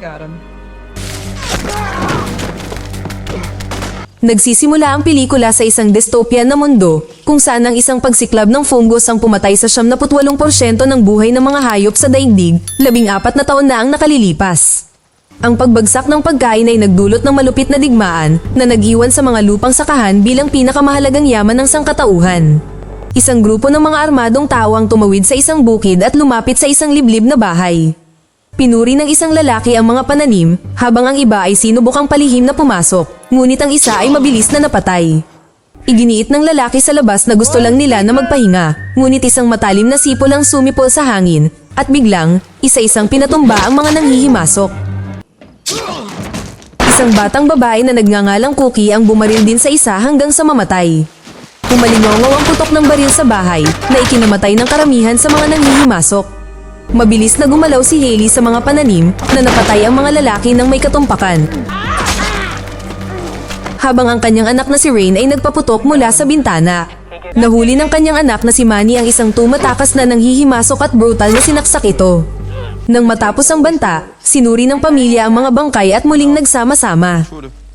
got him. Nagsisimula ang pelikula sa isang dystopian na mundo, kung saan ang isang pagsiklab ng fungus ang pumatay sa 78% ng buhay ng mga hayop sa daigdig, 14 na taon na ang nakalilipas. Ang pagbagsak ng pagkain ay nagdulot ng malupit na digmaan na nag-iwan sa mga lupang sakahan bilang pinakamahalagang yaman ng sangkatauhan. Isang grupo ng mga armadong tao ang tumawid sa isang bukid at lumapit sa isang liblib na bahay. Pinuri ng isang lalaki ang mga pananim, habang ang iba ay sinubukang palihim na pumasok, ngunit ang isa ay mabilis na napatay. Iginiit ng lalaki sa labas na gusto lang nila na magpahinga, ngunit isang matalim na sipol ang sumipol sa hangin, at biglang, isa-isang pinatumba ang mga nanghihimasok. Isang batang babae na nagngangalang Cookie ang bumaril din sa isa hanggang sa mamatay. Umalingongaw ang putok ng baril sa bahay, na ikinamatay ng karamihan sa mga nanghihimasok. Mabilis na gumalaw si Hailey sa mga pananim na napatay ang mga lalaki ng may katumpakan. Habang ang kanyang anak na si Rain ay nagpaputok mula sa bintana. Nahuli ng kanyang anak na si Manny ang isang tumatakas na nanghihimasok at brutal na sinaksak ito. Nang matapos ang banta, sinuri ng pamilya ang mga bangkay at muling nagsama-sama.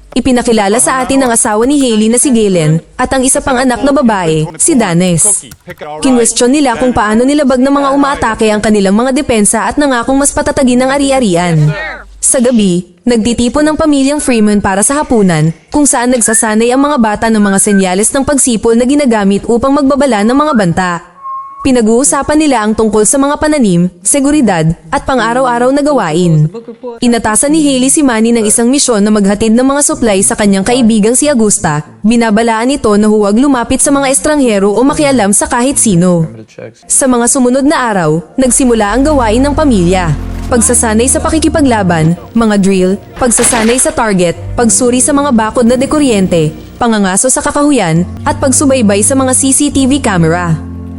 Ipinakilala sa atin ang asawa ni Hailey na si Galen at ang isa pang anak na babae, si Danes. Kinwestiyon nila kung paano nilabag ng mga umaatake ang kanilang mga depensa at nangakong mas patatagin ang ari-arian. Sa gabi, nagtitipon ng pamilyang Freeman para sa hapunan, kung saan nagsasanay ang mga bata ng mga senyales ng pagsipol na ginagamit upang magbabala ng mga banta. Pinag-uusapan nila ang tungkol sa mga pananim, seguridad, at pang-araw-araw na gawain. Inatasan ni Hailey si Manny ng isang misyon na maghatid ng mga supply sa kanyang kaibigang si Augusta. Binabalaan ito na huwag lumapit sa mga estranghero o makialam sa kahit sino. Sa mga sumunod na araw, nagsimula ang gawain ng pamilya. Pagsasanay sa pakikipaglaban, mga drill, pagsasanay sa target, pagsuri sa mga bakod na dekuryente, pangangaso sa kakahuyan, at pagsubaybay sa mga CCTV camera.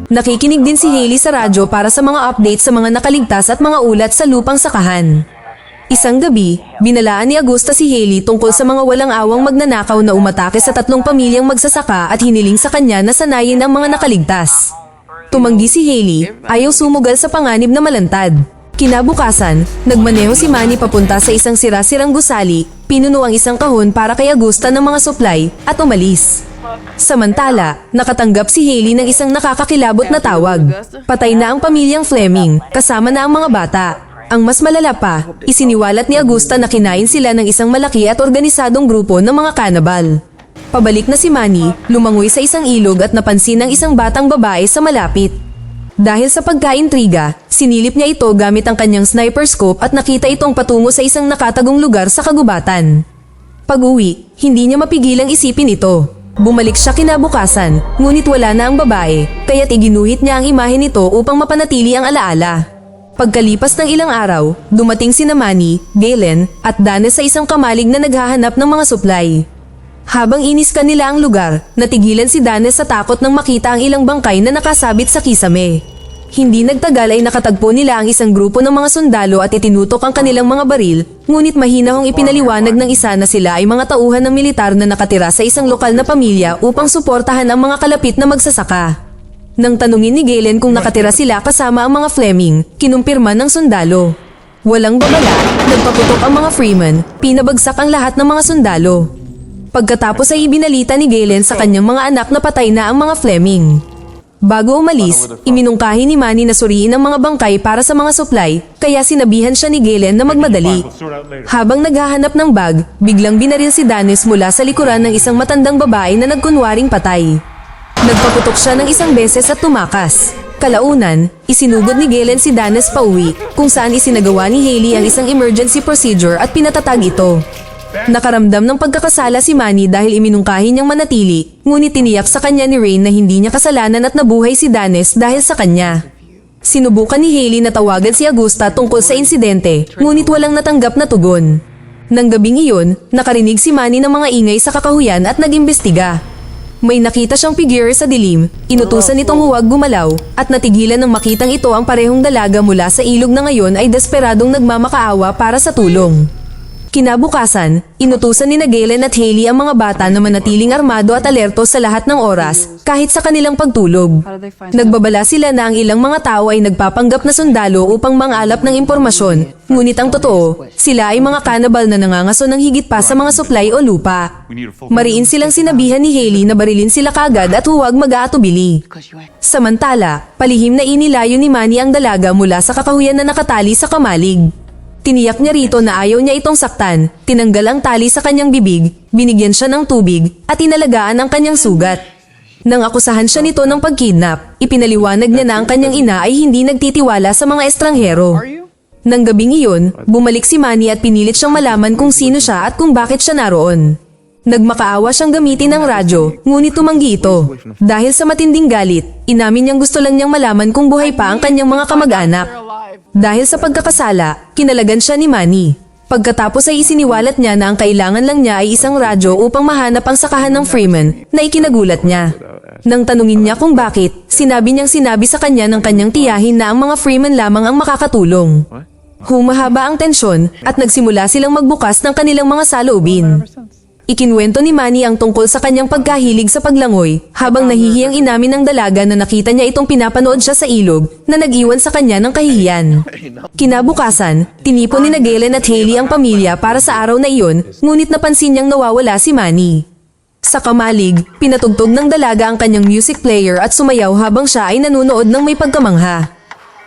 Nakikinig din si Hailey sa radyo para sa mga update sa mga nakaligtas at mga ulat sa lupang sakahan. Isang gabi, binalaan ni Augusta si Hailey tungkol sa mga walang awang magnanakaw na umatake sa 3 pamilyang magsasaka at hiniling sa kanya na sanayin ang mga nakaligtas. Tumanggi si Hailey, ayaw sumugal sa panganib na malantad. Kinabukasan, nagmaneho si Manny papunta sa isang sira-sirang gusali, pinuno ang isang kahon para kay Augusta ng mga supply, at umalis. Samantala, nakatanggap si Hailey ng isang nakakakilabot na tawag. Patay na ang pamilyang Fleming, kasama na ang mga bata. Ang mas malala pa, isiniwalat ni Augusta na kinain sila ng isang malaki at organisadong grupo ng mga kanabal. Pabalik na si Manny, lumangoy sa isang ilog at napansin ang isang batang babae sa malapit. Dahil sa pagkaintriga, sinilip niya ito gamit ang kanyang sniper scope at nakita itong patungo sa isang nakatagong lugar sa kagubatan. Pag-uwi, hindi niya mapigilang isipin ito. Bumalik siya kinabukasan, ngunit wala na ang babae, kaya't iginuhit niya ang imahe nito upang mapanatili ang alaala. Pagkalipas ng ilang araw, dumating sina Manny, Galen, at Danes sa isang kamalig na naghahanap ng mga supply. Habang iniskan nila ang lugar, natigilan si Danes sa takot nang makita ang ilang bangkay na nakasabit sa kisame. Hindi nagtagal ay nakatagpo nila ang isang grupo ng mga sundalo at itinutok ang kanilang mga baril, ngunit mahina hong ipinaliwanag ng isa na sila ay mga tauhan ng militar na nakatira sa isang lokal na pamilya upang suportahan ang mga kalapit na magsasaka. Nang tanungin ni Galen kung nakatira sila kasama ang mga Fleming, kinumpirma ng sundalo. Walang babala, nagpaputok ang mga Freeman, pinabagsak ang lahat ng mga sundalo. Pagkatapos ay ibinalita ni Galen sa kanyang mga anak na patay na ang mga Fleming. Bago umalis, iminungkahi ni Manny na suriin ang mga bangkay para sa mga supply, kaya sinabihan siya ni Galen na magmadali. Habang naghahanap ng bag, biglang binaril si Danes mula sa likuran ng isang matandang babae na nagkunwaring patay. Nagpaputok siya ng isang beses at tumakas. Kalaunan, isinugod ni Galen si Danes pauwi, kung saan isinagawa ni Hailey ang isang emergency procedure at pinatatag ito. Nakaramdam ng pagkakasala si Manny dahil iminungkahi niyang manatili, ngunit tiniyak sa kanya ni Rain na hindi niya kasalanan at nabuhay si Danes dahil sa kanya. Sinubukan ni Hailey na tawagan si Augusta tungkol sa insidente, ngunit walang natanggap na tugon. Nang gabing iyon, nakarinig si Manny ng mga ingay sa kakahuyan at nag-imbestiga. May nakita siyang figure sa dilim, inutusan nitong huwag gumalaw, at natigilan ng makitang ito ang parehong dalaga mula sa ilog na ngayon ay desperadong nagmamakaawa para sa tulong. Kinabukasan, inutusan ni Galen at Hailey ang mga bata na manatiling armado at alerto sa lahat ng oras, kahit sa kanilang pagtulog. Nagbabala sila na ang ilang mga tao ay nagpapanggap na sundalo upang mangalap ng impormasyon, ngunit ang totoo, sila ay mga cannibal na nangangaso ng higit pa sa mga supply o lupa. Mariin silang sinabihan ni Hailey na barilin sila kagad at huwag mag-aatubili. Samantala, palihim na inilayo ni Manny ang dalaga mula sa kakahuyan na nakatali sa kamalig. Tiniyak niya rito na ayaw niya itong saktan, tinanggal ang tali sa kanyang bibig, binigyan siya ng tubig, at inalagaan ang kanyang sugat. Nang akusahan siya nito ng pagkidnap, ipinaliwanag niya na ang kanyang ina ay hindi nagtitiwala sa mga estranghero. Nang gabing iyon, bumalik si Manny at pinilit siyang malaman kung sino siya at kung bakit siya naroon. Nagmakaawa siyang gamitin ang radyo, ngunit tumanggi ito. Dahil sa matinding galit, inamin niyang gusto lang niyang malaman kung buhay pa ang kanyang mga kamag-anak. Dahil sa pagkakasala, kinalagan siya ni Manny. Pagkatapos ay isiniwalat niya na ang kailangan lang niya ay isang radyo upang mahanap ang sakahan ng Freeman na ikinagulat niya. Nang tanungin niya kung bakit, sinabi sa kanya ng kanyang tiyahin na ang mga Freeman lamang ang makakatulong. Humahaba ang tensyon at nagsimula silang magbukas ng kanilang mga saloobin. Ikinwento ni Manny ang tungkol sa kanyang pagkahilig sa paglangoy habang nahihiyang inamin ng dalaga na nakita niya itong pinapanood siya sa ilog na nag-iwan sa kanya ng kahihiyan. Kinabukasan, tinipon ni Galen at Hailey ang pamilya para sa araw na iyon, ngunit napansin niyang nawawala si Manny. Sa kamalig, pinatugtog ng dalaga ang kanyang music player at sumayaw habang siya ay nanonood ng may pagkamangha.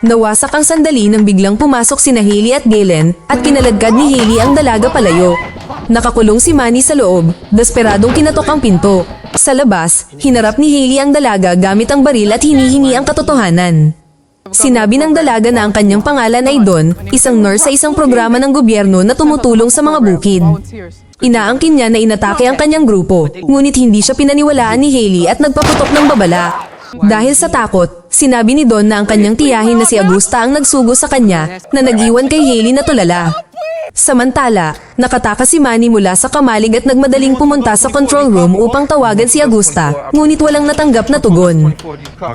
Nawasak ang sandali nang biglang pumasok sina Hailey at Galen at kinaladkad ni Hailey ang dalaga palayo. Nakakulong si Manny sa loob, desperadong kinatok ang pinto. Sa labas, hinarap ni Hailey ang dalaga gamit ang baril at hinihingi ang katotohanan. Sinabi ng dalaga na ang kanyang pangalan ay Don, isang nurse sa isang programa ng gobyerno na tumutulong sa mga bukid. Inaangkin niya na inatake ang kanyang grupo, ngunit hindi siya pinaniwalaan ni Hailey at nagpaputok ng babala. Dahil sa takot, sinabi ni Don na ang kanyang tiyahin na si Augusta ang nagsugo sa kanya na nag-iwan kay Hailey na tulala. Samantala, nakatakas si Manny mula sa kamalig at nagmadaling pumunta sa control room upang tawagan si Augusta, ngunit walang natanggap na tugon.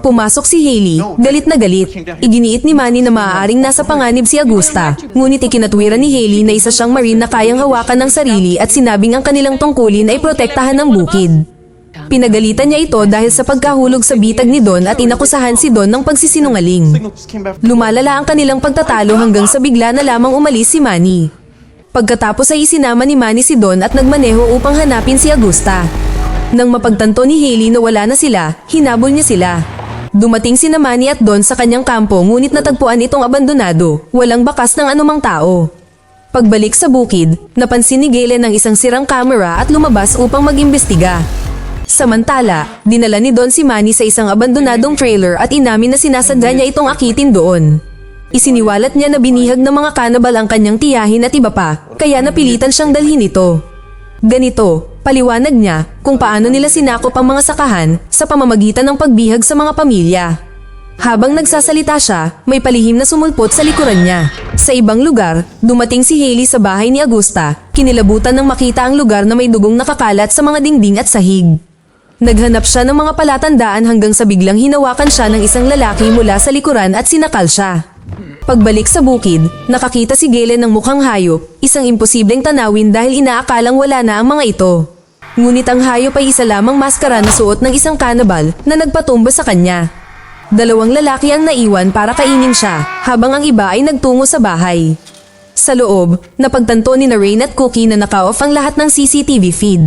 Pumasok si Hailey, galit na galit. Iginiit ni Manny na maaaring nasa panganib si Augusta, ngunit ikinatwiran ni Hailey na isa siyang marine na kayang hawakan ng sarili at sinabing ang kanilang tungkulin ay protektahan ng bukid. Pinagalitan niya ito dahil sa pagkahulog sa bitag ni Don at inakusahan si Don ng pagsisinungaling. Lumalala ang kanilang pagtatalo hanggang sa bigla na lamang umalis si Manny. Pagkatapos ay isinama ni Manny si Don at nagmaneho upang hanapin si Augusta. Nang mapagtanto ni Hailey na wala na sila, hinabol niya sila. Dumating sina Manny at Don sa kanyang kampo ngunit natagpuan itong abandonado, walang bakas ng anumang tao. Pagbalik sa bukid, napansin ni Galen ang isang sirang kamera at lumabas upang mag-imbestiga. Samantala, dinala ni Don si Manny sa isang abandonadong trailer at inamin na sinasadya niya itong akitin doon. Isiniwalat niya na binihag ng mga cannibal ang kanyang tiyahin at iba pa, kaya napilitan siyang dalhin ito. Ganito, paliwanag niya kung paano nila sinakop ang mga sakahan sa pamamagitan ng pagbihag sa mga pamilya. Habang nagsasalita siya, may palihim na sumulpot sa likuran niya. Sa ibang lugar, dumating si Hailey sa bahay ni Augusta, kinilabutan nang makita ang lugar na may dugong nakakalat sa mga dingding at sahig. Naghanap siya ng mga palatandaan hanggang sa biglang hinawakan siya ng isang lalaki mula sa likuran at sinakal siya. Pagbalik sa bukid, nakakita si Galen ng mukhang hayop, isang imposibleng tanawin dahil inaakalang wala na ang mga ito. Ngunit ang hayop ay isa lamang maskara na suot ng isang cannibal na nagpatumba sa kanya. Dalawang lalaki ang naiwan para kainin siya, habang ang iba ay nagtungo sa bahay. Sa loob, napagtanto ni Rain at Cookie na naka-off ang lahat ng CCTV feed.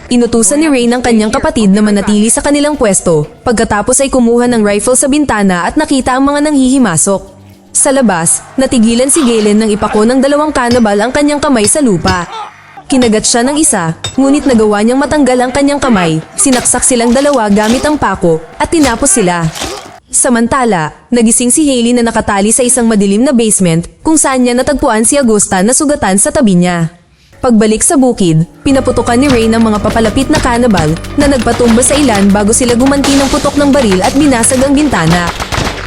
Inutusan ni Rain ang kanyang kapatid na manatili sa kanilang pwesto, pagkatapos ay kumuha ng rifle sa bintana at nakita ang mga nanghihimasok. Sa labas, natigilan si Galen nang ipako ng dalawang cannibal ang kanyang kamay sa lupa. Kinagat siya ng isa, ngunit nagawa niyang matanggal ang kanyang kamay, sinaksak silang dalawa gamit ang pako, at tinapos sila. Samantala, nagising si Hailey na nakatali sa isang madilim na basement kung saan niya natagpuan si Augusta na sugatan sa tabi niya. Pagbalik sa bukid, pinaputukan ni Rain ang mga papalapit na cannibal na nagpatumba sa ilan bago sila gumanti ng putok ng baril at binasag ang bintana.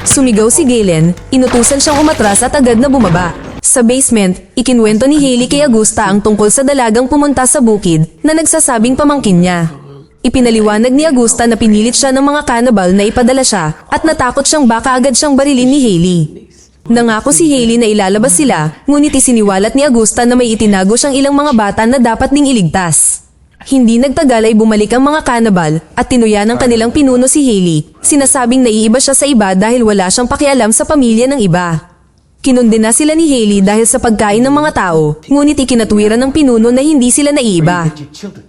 Sumigaw si Galen, inutusan siyang umatras at agad na bumaba. Sa basement, ikinwento ni Hailey kay Augusta ang tungkol sa dalagang pumunta sa bukid na nagsasabing pamangkin niya. Ipinaliwanag ni Augusta na pinilit siya ng mga cannibal na ipadala siya at natakot siyang baka agad siyang barilin ni Hailey. Nangako si Hailey na ilalabas sila, ngunit isiniwalat ni Augusta na may itinago siyang ilang mga bata na dapat ding iligtas. Hindi nagtagal ay bumalik ang mga kanabal at tinuya ng kanilang pinuno si Hailey. Sinasabing naiiba siya sa iba dahil wala siyang pakialam sa pamilya ng iba. Kinundena sila ni Hailey dahil sa pagkain ng mga tao, ngunit ikinatwiran ng pinuno na hindi sila naiiba.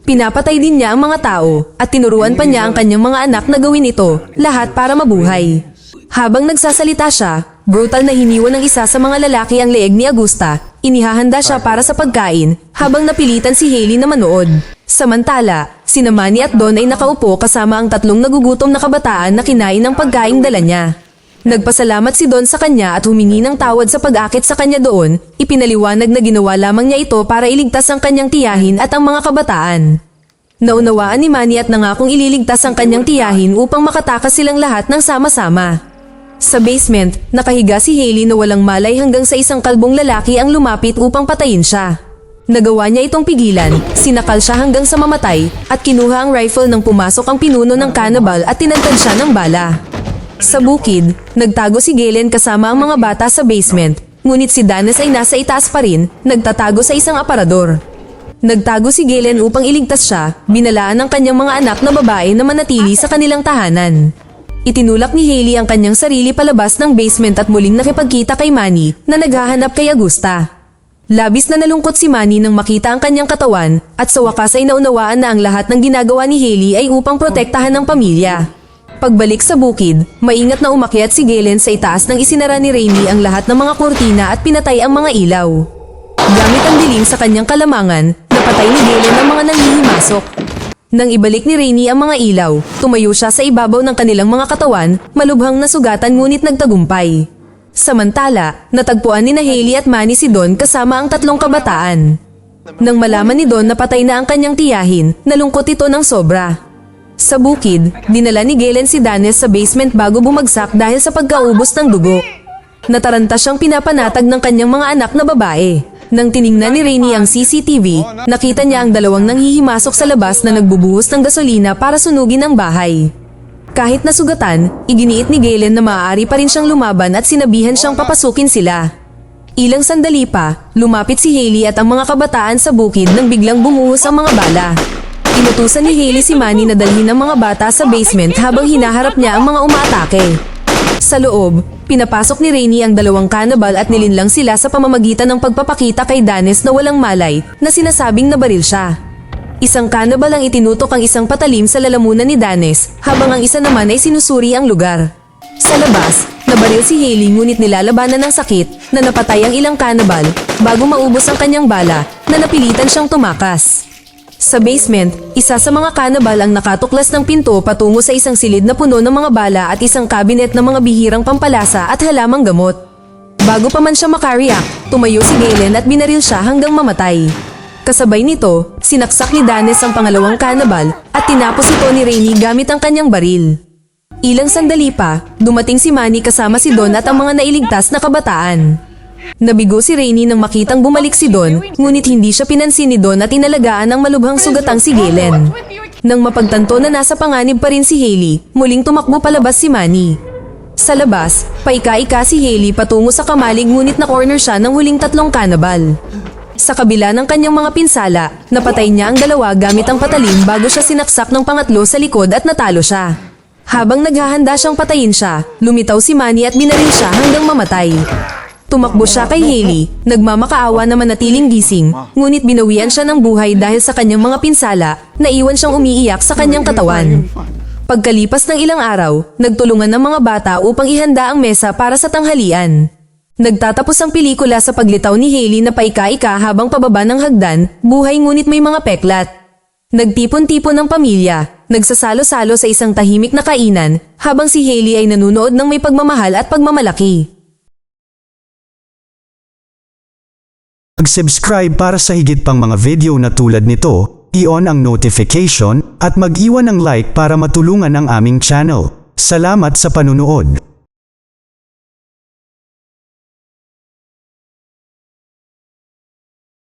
Pinapatay din niya ang mga tao at tinuruan pa niya ang kanyang mga anak na gawin ito, lahat para mabuhay. Habang nagsasalita siya, brutal na hiniwan ng isa sa mga lalaki ang leeg ni Augusta. Inihahanda siya para sa pagkain habang napilitan si Hailey na manood. Samantala, sina Manny at Don ay nakaupo kasama ang tatlong nagugutom na kabataan na kinain ng pagkaing dala niya. Nagpasalamat si Don sa kanya at humingi ng tawad sa pag-akit sa kanya doon. Ipinaliwanag na ginawa lamang niya ito para iligtas ang kanyang tiyahin at ang mga kabataan. Naunawaan ni Manny at nangakong ililigtas ang kanyang tiyahin upang makatakas silang lahat ng sama-sama. Sa basement, nakahiga si Hailey na walang malay hanggang sa isang kalbong lalaki ang lumapit upang patayin siya. Nagawa niya itong pigilan, sinakal siya hanggang sa mamatay, at kinuha ang rifle nang pumasok ang pinuno ng cannibal at tinantad siya ng bala. Sa bukid, nagtago si Galen kasama ang mga bata sa basement, ngunit si Danes ay nasa itaas pa rin, nagtatago sa isang aparador. Nagtago si Galen upang iligtas siya, binalaan ng kanyang mga anak na babae na manatili sa kanilang tahanan. Itinulak ni Hailey ang kanyang sarili palabas ng basement at muling nakipagkita kay Manny na naghahanap kay Augusta. Labis na nalungkot si Manny nang makita ang kanyang katawan at sa wakas ay naunawaan na ang lahat ng ginagawa ni Hailey ay upang protektahan ng pamilya. Pagbalik sa bukid, maingat na umakyat si Galen sa itaas ng isinara ni Rainey ang lahat ng mga kurtina at pinatay ang mga ilaw. Gamit ang dilim sa kanyang kalamangan, napatay ni Galen ang mga nanghihimasok. Nang ibalik ni Rainey ang mga ilaw, tumayo siya sa ibabaw ng kanilang mga katawan, malubhang nasugatan ngunit nagtagumpay. Samantala, natagpuan ni Hailey at Manny si Don kasama ang tatlong kabataan. Nang malaman ni Don na patay na ang kanyang tiyahin, nalungkot ito ng sobra. Sa bukid, dinala ni Galen si Danes sa basement bago bumagsak dahil sa pagkaubos ng dugo. Nataranta siyang pinapanatag ng kanyang mga anak na babae. Nang tiningnan ni Rainey ang CCTV, nakita niya ang dalawang nanghihimasok sa labas na nagbubuhos ng gasolina para sunugin ang bahay. Kahit nasugatan, iginiit ni Galen na maaari pa rin siyang lumaban at sinabihan siyang papasukin sila. Ilang sandali pa, lumapit si Hailey at ang mga kabataan sa bukid nang biglang bumuhos ang mga bala. Inutusan ni Hailey si Manny na dalhin ang mga bata sa basement habang hinaharap niya ang mga umaatake. Sa loob, pinapasok ni Rainey ang dalawang cannibal at nilinlang sila sa pamamagitan ng pagpapakita kay Danes na walang malay na sinasabing nabaril siya. Isang cannibal ang itinutok ang isang patalim sa lalamunan ni Danes habang ang isa naman ay sinusuri ang lugar. Sa labas, nabaril si Hailey ngunit nilalabanan ng sakit na napatay ang ilang cannibal bago maubos ang kanyang bala na napilitan siyang tumakas. Sa basement, isa sa mga cannibal ang nakatuklas ng pinto patungo sa isang silid na puno ng mga bala at isang cabinet ng mga bihirang pampalasa at halamang gamot. Bago pa man siya makariyak, tumayo si Galen at binaril siya hanggang mamatay. Kasabay nito, sinaksak ni Danes ang pangalawang cannibal at tinapos ito ni Rainey gamit ang kanyang baril. Ilang sandali pa, dumating si Manny kasama si Don at ang mga nailigtas na kabataan. Nabigo si Rainey nang makitang bumalik si Don, ngunit hindi siya pinansin ni Don at inalagaan ng malubhang sugatang si Galen. Nang mapagtanto na nasa panganib pa rin si Hailey, muling tumakbo palabas si Manny. Sa labas, paika-ika si Hailey patungo sa kamalig ngunit na-corner siya ng huling tatlong cannibal. Sa kabila ng kanyang mga pinsala, napatay niya ang dalawa gamit ang patalim bago siya sinaksak ng pangatlo sa likod at natalo siya. Habang naghahanda siyang patayin siya, lumitaw si Manny at binaril siya hanggang mamatay. Tumakbo siya kay Hailey, nagmamakaawa na manatiling gising, ngunit binawian siya ng buhay dahil sa kanyang mga pinsala, naiwan siyang umiiyak sa kanyang katawan. Pagkalipas ng ilang araw, nagtulungan ng mga bata upang ihanda ang mesa para sa tanghalian. Nagtatapos ang pelikula sa paglitaw ni Hailey na paika-ika habang pababa ng hagdan, buhay ngunit may mga peklat. Nagtipon-tipon ng pamilya, nagsasalo-salo sa isang tahimik na kainan, habang si Hailey ay nanunood ng may pagmamahal at pagmamalaki. Mag-subscribe para sa higit pang mga video na tulad nito, i-on ang notification at mag-iwan ng like para matulungan ang aming channel. Salamat sa panunood.